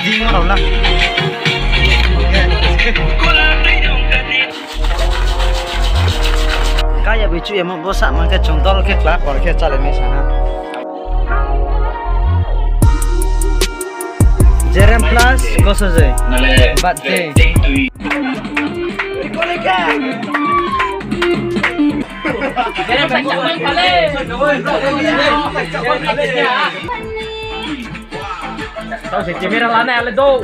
XD nó đâu lắm. Cái giờ bị chui em bố sắm cái chúng tôi cái class còn cái trả lại mấy sáng ha. Jerem Plus có số gì? Bạn thế. Tao sẽ kiếm ra lá này lên đâu.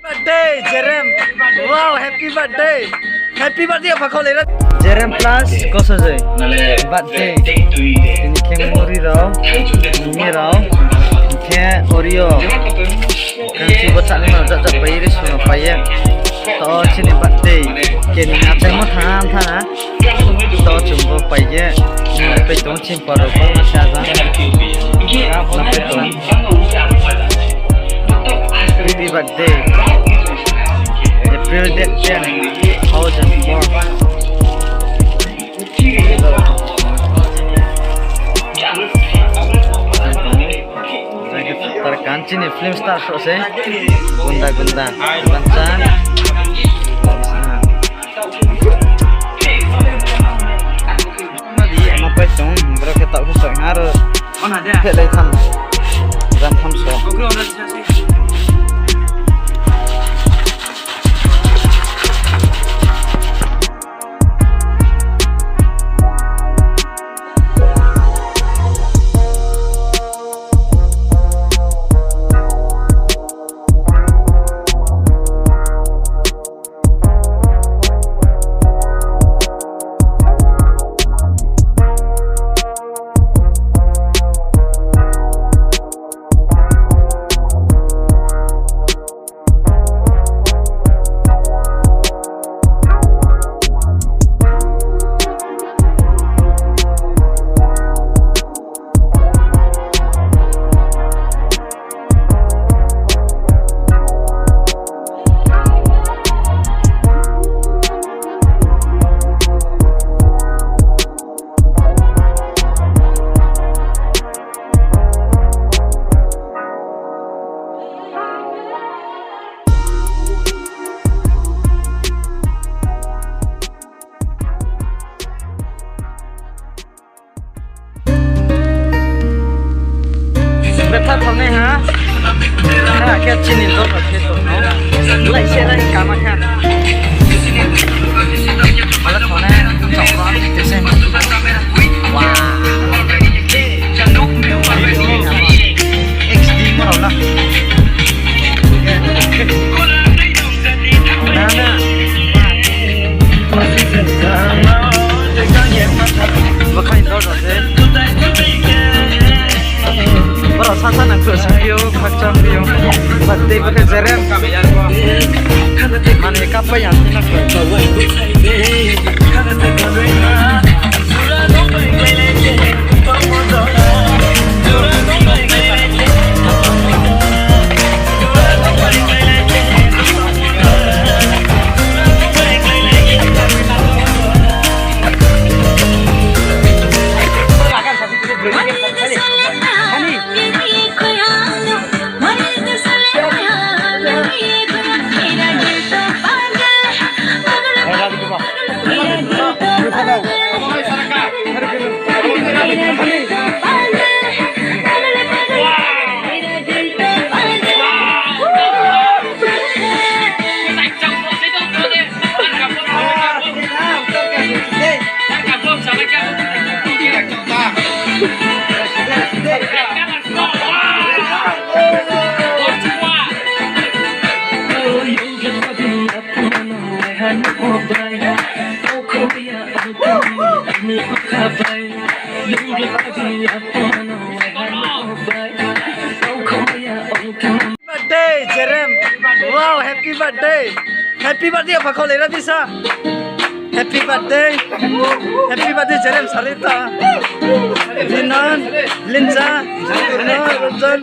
Birthday Jerem. Wow, happy birthday. Happy birthday apa kau lihat? Jerem Plus có số gì? Birthday. Ini kayak muri rau, ini rau, kayak Oreo. Kan si bocah ni mau jajak bayi ni semua payah. Tao sini birthday. Kini apa yang mau tham thana? Tao cuma payah. Sampai tuan cim paru paru saja. Sampai tuan. Happy birthday. April 10, 2004. Terkanci nih film star show sih, gunda-gunda, lancar. Emang pesong, berarti tak pesong harus. Pelai tham, jam tham show. Thật không này hả? Cái trên này tốt là cái tốt nó lại sẽ ra cả mặt ha. Mà nó còn này trọng quá để xem. Wow. XD nó đâu lắm. Và khai tốt rồi thế. Bro, sana nak video, macam video. Birthday pakai Jerem. Mana apa yang nak Birthday Jerem. Wow, happy birthday. Happy birthday apa kau lihat bisa? Happy birthday. Happy birthday Jerem Sarita. Linan, Linza, Linan,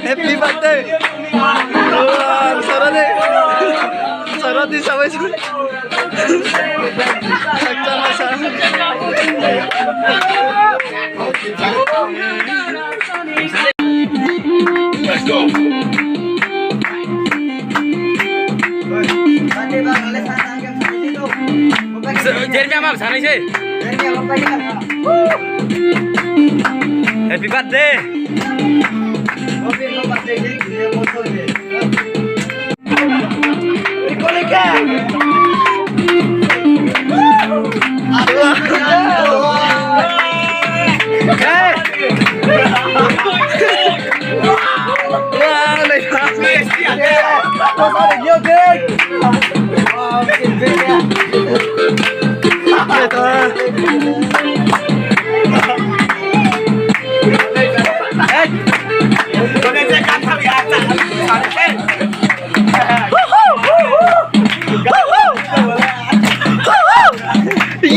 Happy birthday. Wah, sarane. Let's go. Jeremy apa sana sih? Happy birthday.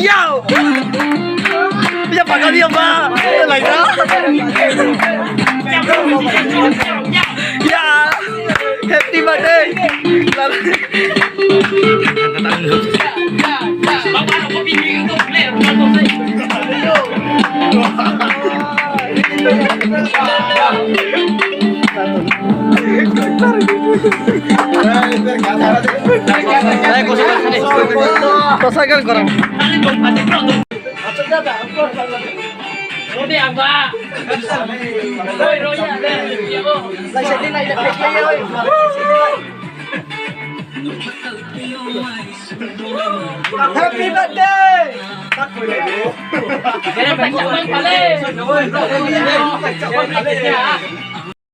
Yo! Bây giờ phải có điểm mà lại đó. Yeah! Happy birthday! Tosakan korang. Rodi apa? Roi roi ada. Happy birthday! Jeremy baca bang pale.